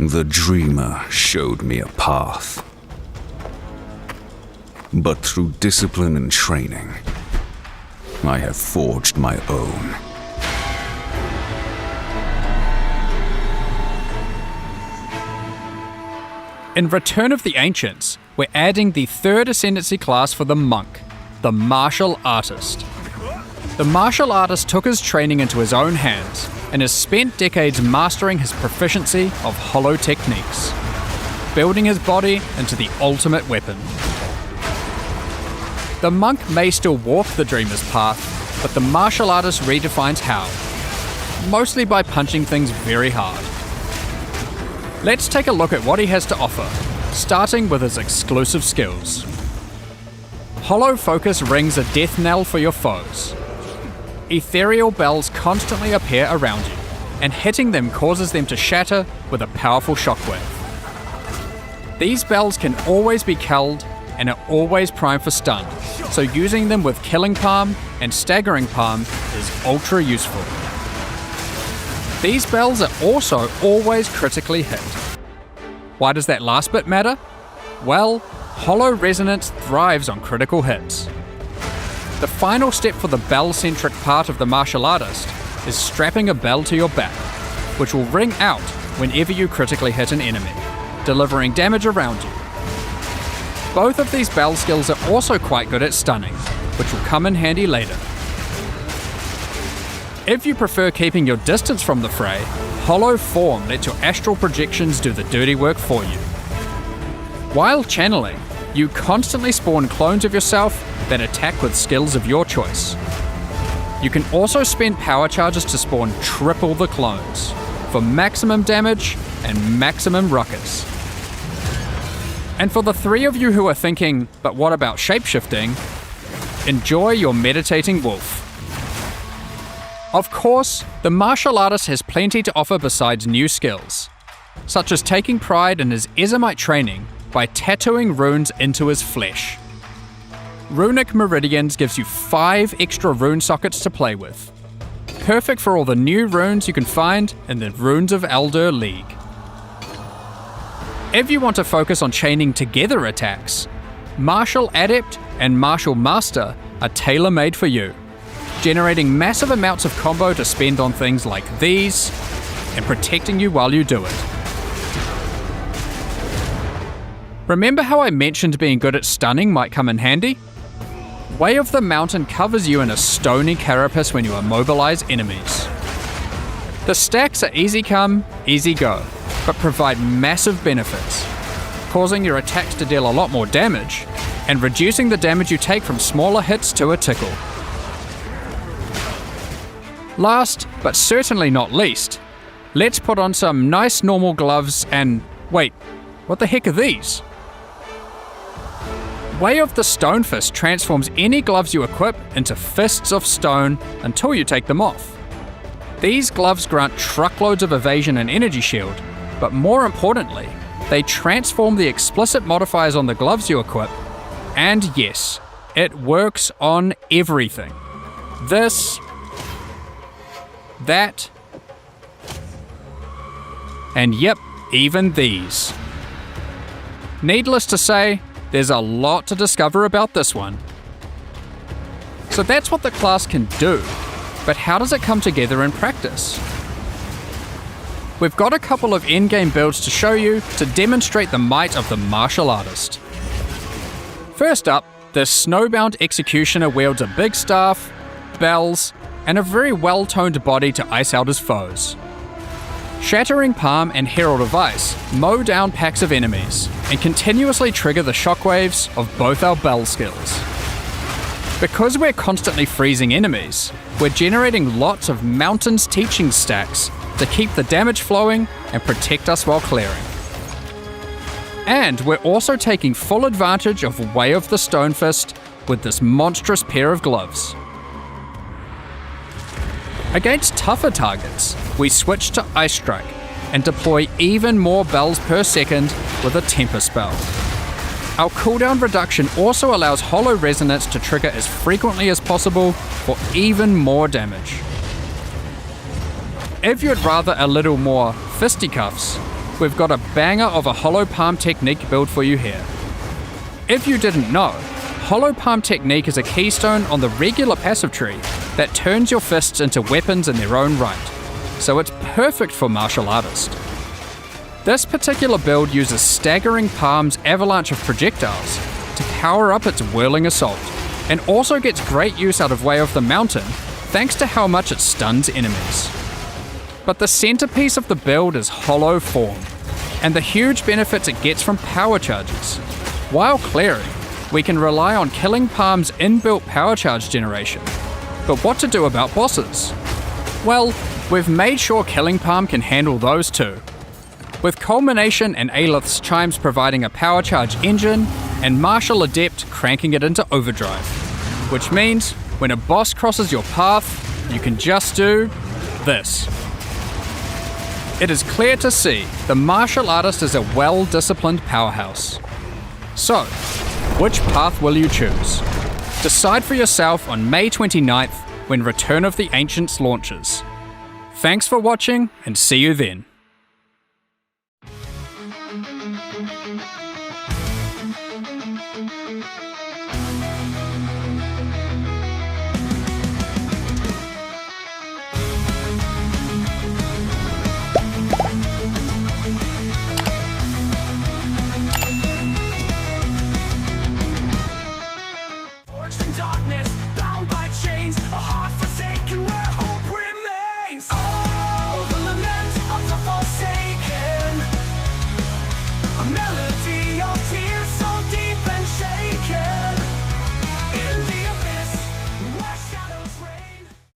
The dreamer showed me a path. But through discipline and training, I have forged my own. In Return of the Ancients, we're adding the third ascendancy class for the monk, the martial artist. The martial artist took his training into his own hands and has spent decades mastering his proficiency of hollow techniques, building his body into the ultimate weapon. The monk may still walk the dreamer's path, but the martial artist redefines how, mostly by punching things very hard. Let's take a look at what he has to offer, starting with his exclusive skills. Hollow Focus rings a death knell for your foes. Ethereal bells constantly appear around you, and hitting them causes them to shatter with a powerful shockwave. These bells can always be killed and are always primed for stun, so using them with Killing Palm and Staggering Palm is ultra useful. These bells are also always critically hit. Why does that last bit matter? Well, Hollow Resonance thrives on critical hits. The final step for the bell-centric part of the martial artist is strapping a bell to your back, which will ring out whenever you critically hit an enemy, delivering damage around you. Both of these bell skills are also quite good at stunning, which will come in handy later. If you prefer keeping your distance from the fray, Hollow Form lets your astral projections do the dirty work for you. While channeling, you constantly spawn clones of yourself that attack with skills of your choice. You can also spend power charges to spawn triple the clones, for maximum damage and maximum ruckus. And for the three of you who are thinking, but what about shapeshifting? Enjoy your meditating wolf. Of course, the martial artist has plenty to offer besides new skills, such as taking pride in his Ezemite training by tattooing runes into his flesh. Runic Meridians gives you 5 extra rune sockets to play with, perfect for all the new runes you can find in the Runes of Elder League. If you want to focus on chaining together attacks, Martial Adept and Martial Master are tailor-made for you, generating massive amounts of combo to spend on things like these, and protecting you while you do it. Remember how I mentioned being good at stunning might come in handy? Way of the Mountain covers you in a stony carapace when you immobilize enemies. The stacks are easy come, easy go, but provide massive benefits, causing your attacks to deal a lot more damage, and reducing the damage you take from smaller hits to a tickle. Last, but certainly not least, let's put on some nice normal gloves and... wait, what the heck are these? Way of the Stone Fist transforms any gloves you equip into fists of stone until you take them off. These gloves grant truckloads of evasion and energy shield, but more importantly, they transform the explicit modifiers on the gloves you equip, and yes, it works on everything. This, that, and yep, even these. Needless to say, there's a lot to discover about this one. So that's what the class can do, but how does it come together in practice? We've got a couple of endgame builds to show you to demonstrate the might of the martial artist. First up, the snowbound executioner wields a big staff, bells, and a very well-toned body to ice out his foes. Shattering Palm and Herald of Ice mow down packs of enemies and continuously trigger the shockwaves of both our bell skills. Because we're constantly freezing enemies, we're generating lots of Mountain's teaching stacks to keep the damage flowing and protect us while clearing. And we're also taking full advantage of Way of the Stone Fist with this monstrous pair of gloves. Against tougher targets, we switch to Ice Strike and deploy even more bells per second with a Temper spell. Our cooldown reduction also allows Hollow Resonance to trigger as frequently as possible for even more damage. If you'd rather a little more fisticuffs, we've got a banger of a hollow palm technique build for you here. If you didn't know, hollow palm technique is a keystone on the regular passive tree that turns your fists into weapons in their own right, so it's perfect for martial artists. This particular build uses staggering palm's avalanche of projectiles to power up its whirling assault, and also gets great use out of Way of the Mountain thanks to how much it stuns enemies. But the centerpiece of the build is hollow form, and the huge benefits it gets from power charges. While clearing, we can rely on Killing Palm's inbuilt power charge generation. But what to do about bosses? Well, we've made sure Killing Palm can handle those too, with Culmination and Aelith's Chimes providing a power charge engine, and Martial Adept cranking it into overdrive. Which means, when a boss crosses your path, you can just do this. It is clear to see the martial artist is a well-disciplined powerhouse. So, which path will you choose? Decide for yourself on May 29th when Return of the Ancients launches. Thanks for watching, and see you then.